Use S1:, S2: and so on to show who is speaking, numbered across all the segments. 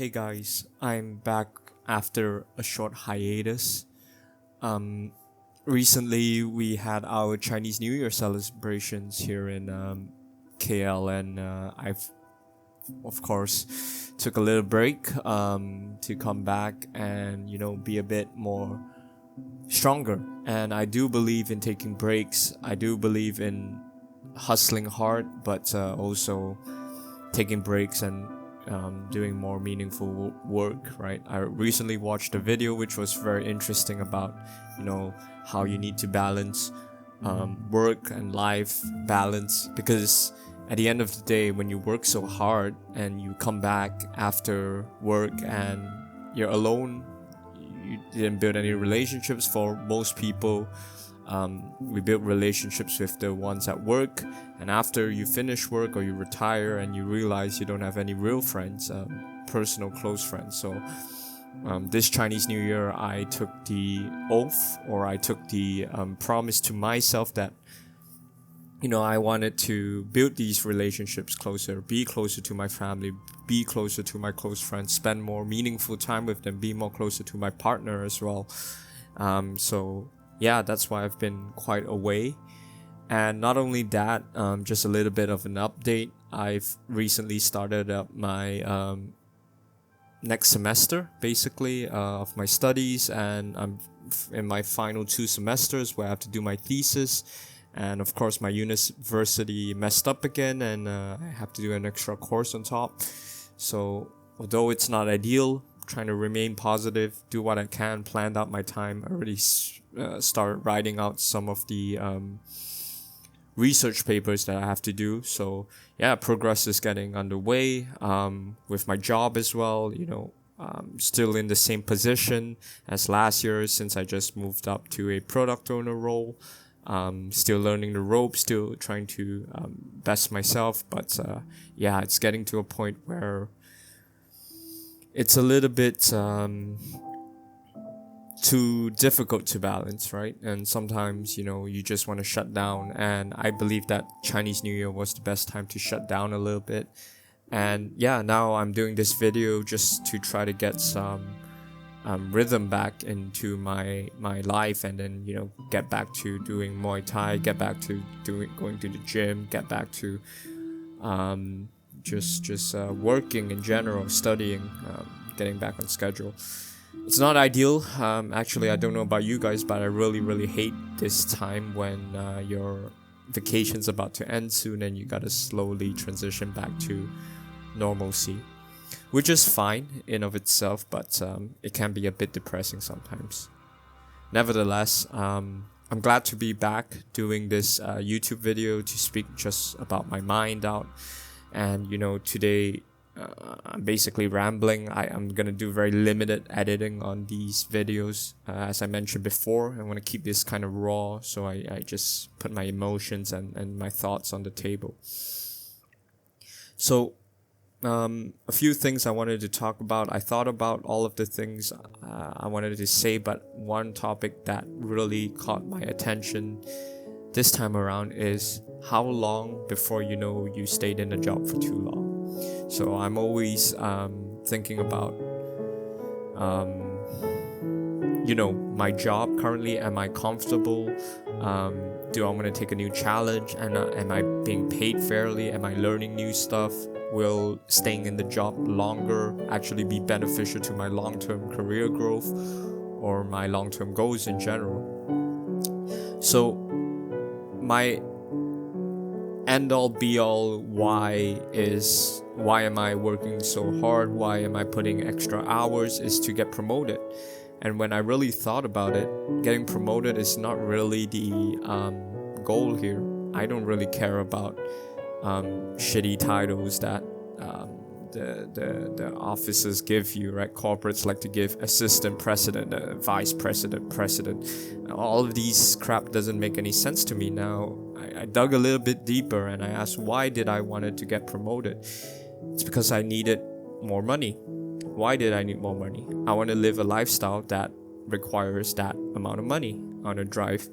S1: Hey guys, I'm back after a short hiatus. Um, Recently we had our Chinese New Year celebrations here in KL, and I've of course took a little break to come back and be a bit more stronger. And I do believe in taking breaks. I do believe in hustling hard, but also taking breaks and doing more meaningful work, right? I recently watched a video which was very interesting about, how you need to balance work and life balance, because at the end of the day, when you work so hard and you come back after work and you're alone, you didn't build any relationships. For most people, we build relationships with the ones at work, and after you finish work or you retire and you realize you don't have any real friends, personal close friends. So this Chinese New Year, I took the oath, or I took the promise to myself that I wanted to build these relationships closer, be closer to my family, be closer to my close friends, spend more meaningful time with them, be more closer to my partner as well. So yeah, that's why I've been quite away. And not only that, just a little bit of an update. I've recently started up my next semester, basically, of my studies, and I'm in my final 2 semesters where I have to do my thesis. And of course, my university messed up again, and I have to do an extra course on top. So although it's not ideal, trying to remain positive, do what I can, planned out my time, already started writing out some of the research papers that I have to do. So yeah, progress is getting underway. With my job as well, still in the same position as last year, since I just moved up to a product owner role. Still learning the ropes, still trying to best myself, but yeah, it's getting to a point where it's a little bit too difficult to balance, right? And sometimes, you just want to shut down, and I believe that Chinese New Year was the best time to shut down a little bit. And yeah, now I'm doing this video just to try to get some rhythm back into my life, and then get back to doing Muay Thai, get back to going to the gym, get back to just working in general, studying, getting back on schedule. It's not ideal. Actually, I don't know about you guys, but I really hate this time when your vacation's about to end soon and you gotta slowly transition back to normalcy, which is fine in of itself, but it can be a bit depressing sometimes. Nevertheless, I'm glad to be back doing this YouTube video to speak just about my mind out. And today I'm basically rambling. I'm gonna do very limited editing on these videos. As I mentioned before, I want to keep this kind of raw, so I just put my emotions and my thoughts on the table. So a few things I wanted to talk about. I thought about all of the things I wanted to say, but one topic that really caught my attention this time around is how long before you stayed in a job for too long. So I'm always thinking about my job currently. Am I comfortable? Do I want to take a new challenge? And am I being paid fairly? Am I learning new stuff? Will staying in the job longer actually be beneficial to my long-term career growth or my long-term goals in general? So my end-all be-all why am I working so hard? Why am I putting extra hours? Is to get promoted. And when I really thought about it, getting promoted is not really the goal here. I don't really care about shitty titles that the offices give you, right? Corporates like to give assistant president, vice president. All of these crap doesn't make any sense to me. Now I dug a little bit deeper and I asked, why did I wanted to get promoted? It's because I needed more money. Why did I need more money? I want to live a lifestyle that requires that amount of money. I want to drive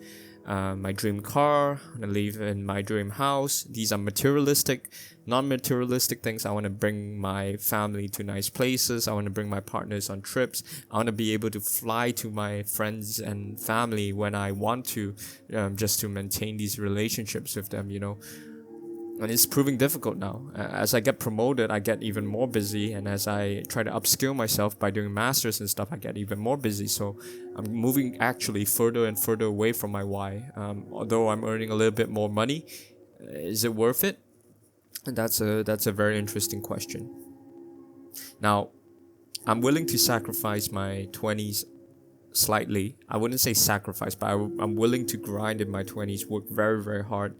S1: my dream car. I want to live in my dream house. These are materialistic. Non-materialistic things. I want to bring my family to nice places. I want to bring my partners on trips. I want to be able to fly to my friends and family when I want to, just to maintain these relationships with them, And it's proving difficult now. As I get promoted, I get even more busy. And as I try to upskill myself by doing masters and stuff, I get even more busy. So I'm moving actually further and further away from my why. Although I'm earning a little bit more money, is it worth it? And that's a very interesting question. Now, I'm willing to sacrifice my 20s slightly. I wouldn't say sacrifice, but I'm willing to grind in my 20s, work very, very hard,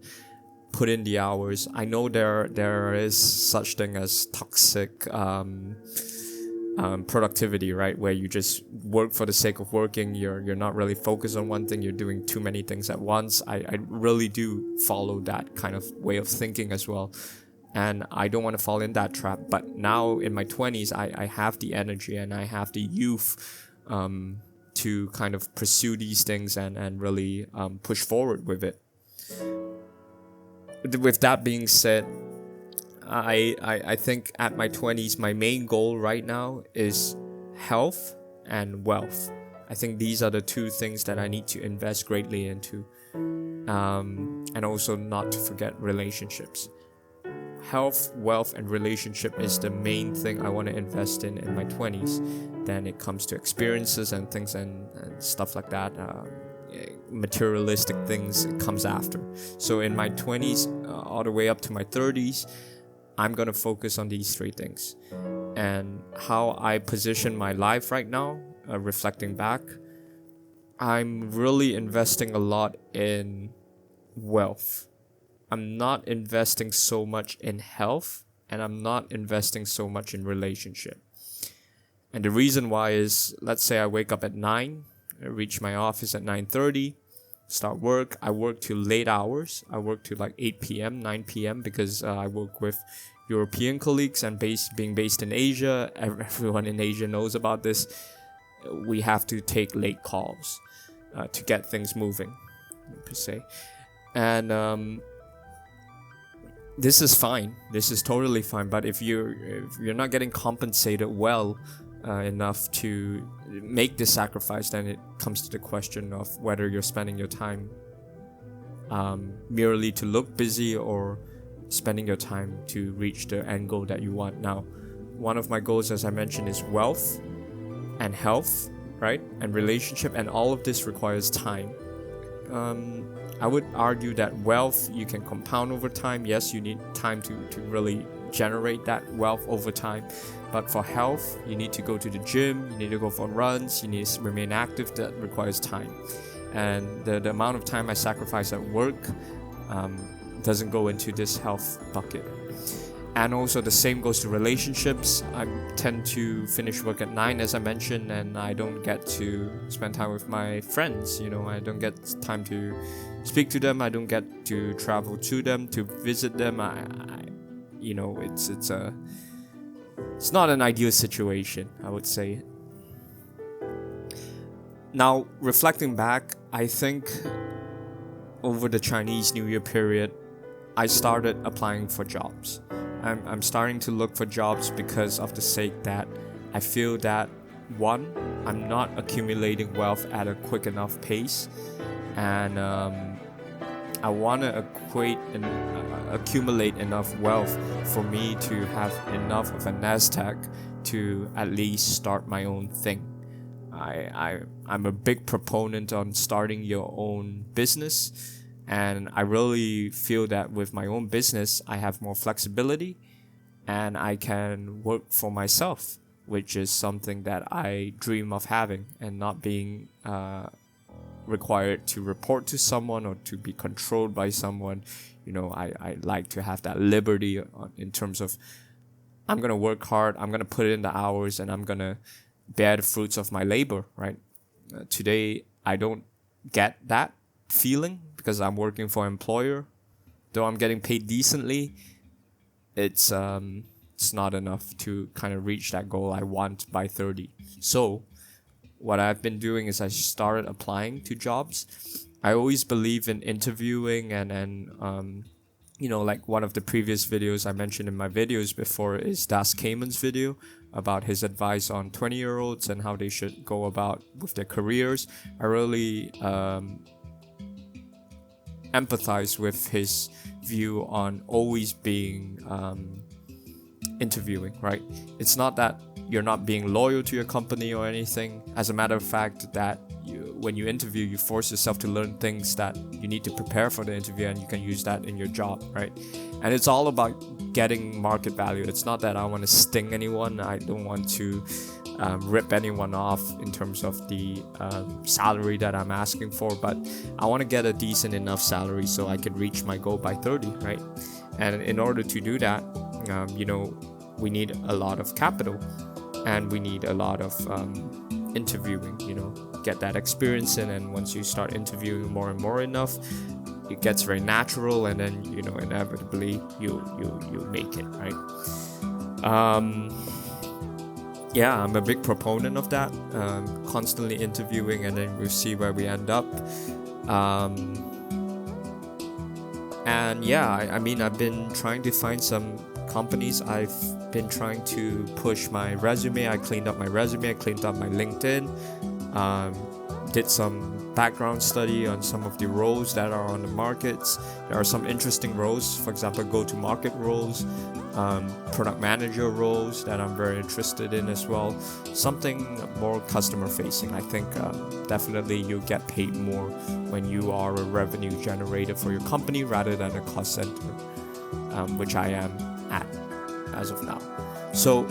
S1: put in the hours. I know there is such thing as toxic productivity, right? Where you just work for the sake of working. You're not really focused on one thing. You're doing too many things at once. I really do follow that kind of way of thinking as well. And I don't want to fall in that trap. But now in my 20s, I have the energy and I have the youth to kind of pursue these things and really push forward with it. With that being said, I think at my 20s, my main goal right now is health and wealth. I think these are the two things that I need to invest greatly into. And also not to forget relationships. Health, wealth, and relationship is the main thing I want to invest in my 20s. Then it comes to experiences and things and stuff like that. Materialistic things, it comes after. So in my 20s, all the way up to my 30s, I'm going to focus on these three things. And how I position my life right now, reflecting back, I'm really investing a lot in wealth. I'm not investing so much in health, and I'm not investing so much in relationship. And the reason why is, let's say I wake up at 9, I reach my office at 9:30, start work. I work till late hours. I work till like 8 p.m., 9 p.m. because I work with European colleagues and being based in Asia. Everyone in Asia knows about this. We have to take late calls to get things moving, per se. And this is fine. This is totally fine. But if you're not getting compensated well enough to make this sacrifice, then it comes to the question of whether you're spending your time merely to look busy or spending your time to reach the end goal that you want. Now, one of my goals, as I mentioned, is wealth and health, right? And relationship, and all of this requires time. I would argue that wealth you can compound over time. Yes, you need time to really generate that wealth over time. But for health, you need to go to the gym, you need to go for runs, you need to remain active. That requires time. And the amount of time I sacrifice at work doesn't go into this health bucket. And also the same goes to relationships. I tend to finish work at 9, as I mentioned, and I don't get to spend time with my friends. I don't get time to speak to them. I don't get to travel to them, to visit them. It's not an ideal situation, I would say. Now, reflecting back, I think over the Chinese New Year period, I started applying for jobs. I'm starting to look for jobs because of the sake that I feel that, one, I'm not accumulating wealth at a quick enough pace, and I want to accumulate enough wealth for me to have enough of a nest egg to at least start my own thing. I'm a big proponent on starting your own business. And I really feel that with my own business, I have more flexibility and I can work for myself, which is something that I dream of having, and not being required to report to someone or to be controlled by someone. I like to have that liberty in terms of, I'm going to work hard, I'm going to put in the hours, and I'm going to bear the fruits of my labor, right? Today, I don't get that feeling because I'm working for an employer. Though I'm getting paid decently, it's not enough to kind of reach that goal I want by 30. So what I've been doing is I started applying to jobs. I always believe in interviewing, and like one of the previous videos I mentioned in my videos before is Das Cayman's video about his advice on 20-year-olds and how they should go about with their careers. I really empathize with his view on always being interviewing, right? It's not that you're not being loyal to your company or anything. As a matter of fact, that when you interview, you force yourself to learn things that you need to prepare for the interview, and you can use that in your job, right? And it's all about getting market value. It's not that I want to sting anyone. I don't want to rip anyone off in terms of the salary that I'm asking for, but I want to get a decent enough salary so I can reach my goal by 30, right? And in order to do that, we need a lot of capital, and we need a lot of interviewing, get that experience in. And once you start interviewing more and more enough, it gets very natural, and then inevitably you make it, right? I'm a big proponent of that, constantly interviewing, and then we'll see where we end up. I've been trying to find some companies. I've been trying to push my resume. I cleaned up my resume, I cleaned up my LinkedIn, did some background study on some of the roles that are on the markets. There are some interesting roles, for example, go-to-market roles, product manager roles that I'm very interested in as well. Something more customer-facing. I think definitely you get paid more when you are a revenue generator for your company rather than a cost center, which I am at as of now. So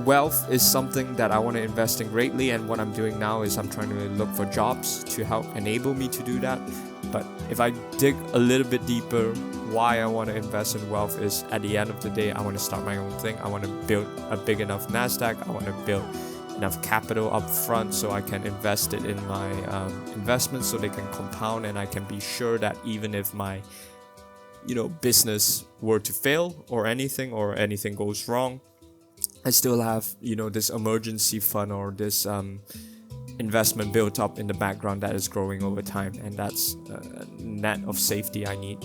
S1: wealth is something that I want to invest in greatly, and what I'm doing now is I'm trying to look for jobs to help enable me to do that. But if I dig a little bit deeper, why I want to invest in wealth is, at the end of the day, I want to start my own thing. I want to build a big enough NASDAQ. I want to build enough capital up front so I can invest it in my investments so they can compound, and I can be sure that even if my business were to fail or anything goes wrong, I still have this emergency fund or this investment built up in the background that is growing over time, and that's a net of safety I need.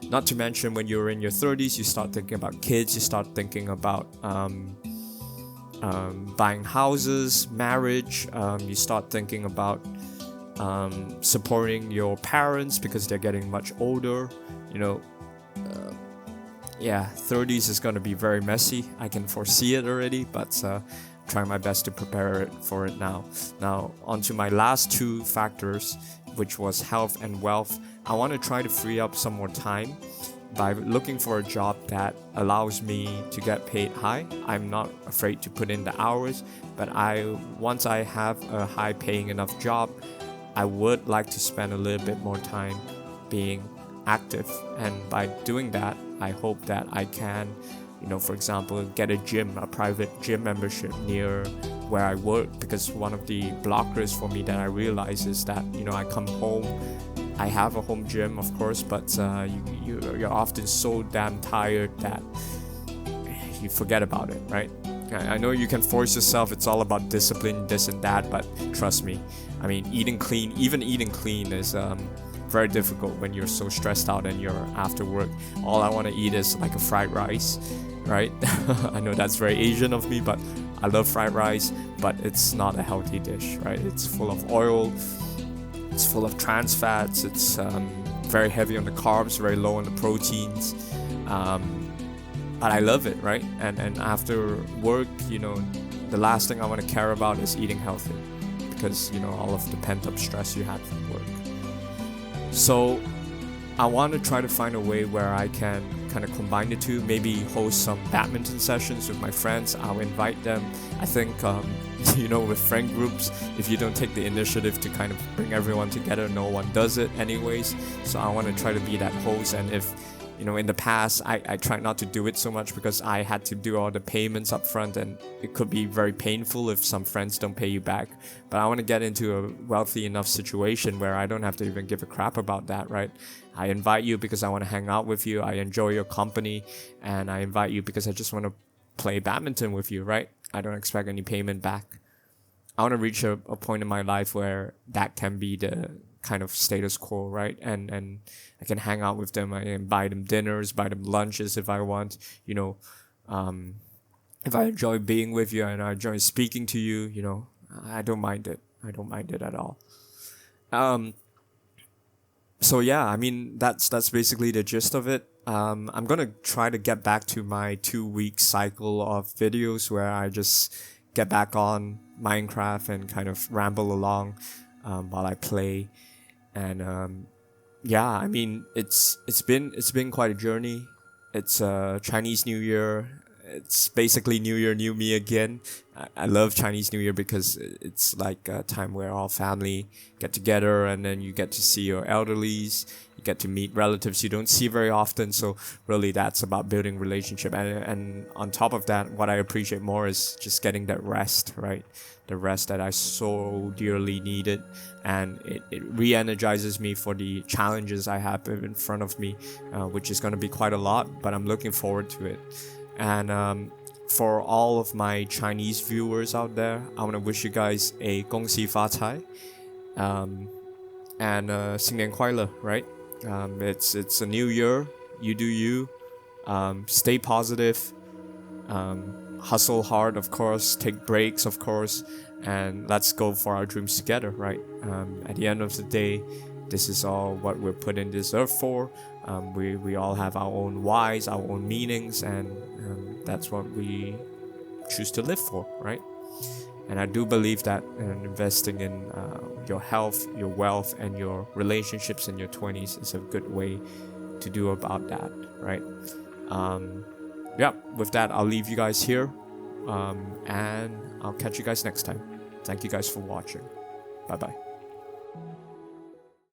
S1: Not to mention, when you're in your 30s, you start thinking about kids, you start thinking about buying houses, marriage, you start thinking about supporting your parents because they're getting much older. 30s is going to be very messy. I can foresee it already, but trying my best to prepare for it now. Now, onto my last two factors, which was health and wealth. I want to try to free up some more time by looking for a job that allows me to get paid high. I'm not afraid to put in the hours, but once I have a high paying enough job, I would like to spend a little bit more time being active. And by doing that, I hope that I can, for example, get a private gym membership near where I work, because one of the blockers for me that I realize is that, I come home, I have a home gym, of course, but you're often so damn tired that you forget about it, right? I know you can force yourself, it's all about discipline, this and that, but trust me, eating clean is very difficult when you're so stressed out and you're after work. All I want to eat is like a fried rice, right? I know that's very Asian of me, but I love fried rice, but it's not a healthy dish, right? It's full of oil, it's full of trans fats, it's very heavy on the carbs, very low on the proteins, but I love it, right? And after work, the last thing I want to care about is eating healthy, because all of the pent up stress you had from work. So I want to try to find a way where I can kind of combine the two, maybe host some badminton sessions with my friends. I'll invite them. I think, with friend groups, if you don't take the initiative to kind of bring everyone together, no one does it anyways. So I want to try to be that host. And if, in the past, I tried not to do it so much because I had to do all the payments up front, and it could be very painful if some friends don't pay you back. But I want to get into a wealthy enough situation where I don't have to even give a crap about that, right? I invite you because I want to hang out with you, I enjoy your company, and I invite you because I just want to play badminton with you, right? I don't expect any payment back. I want to reach a point in my life where that can be the kind of status quo, right? And I can hang out with them. I can buy them dinners, buy them lunches if I want. You know, if I enjoy being with you and I enjoy speaking to you, you know, I don't mind it. I don't mind it at all. So yeah, I mean that's basically the gist of it. I'm gonna try to get back to my 2 week cycle of videos where I just get back on Minecraft and kind of ramble along while I play. And yeah, I mean it's been quite a journey. It's Chinese New Year. It's basically New Year, New Me again. I love Chinese New Year because it's like a time where all family get together and then you get to see your elderlies, you get to meet relatives you don't see very often. So really that's about building relationship. And on top of that, what I appreciate more is just getting that rest, right? The rest that I so dearly needed. And it re-energizes me for the challenges I have in front of me, which is going to be quite a lot, but I'm looking forward to it. And for all of my Chinese viewers out there, I want to wish you guys a 恭喜发财, and 新年快乐, right? It's a new year. You do you. Stay positive. Hustle hard, of course. Take breaks, of course. And let's go for our dreams together, right? At the end of the day, this is all what we're put in this earth for. We all have our own whys, our own meanings, and that's what we choose to live for, right? And I do believe that investing in your health, your wealth, and your relationships in your 20s is a good way to do about that, right? Yeah, with that, I'll leave you guys here, and I'll catch you guys next time. Thank you guys for watching. Bye-bye.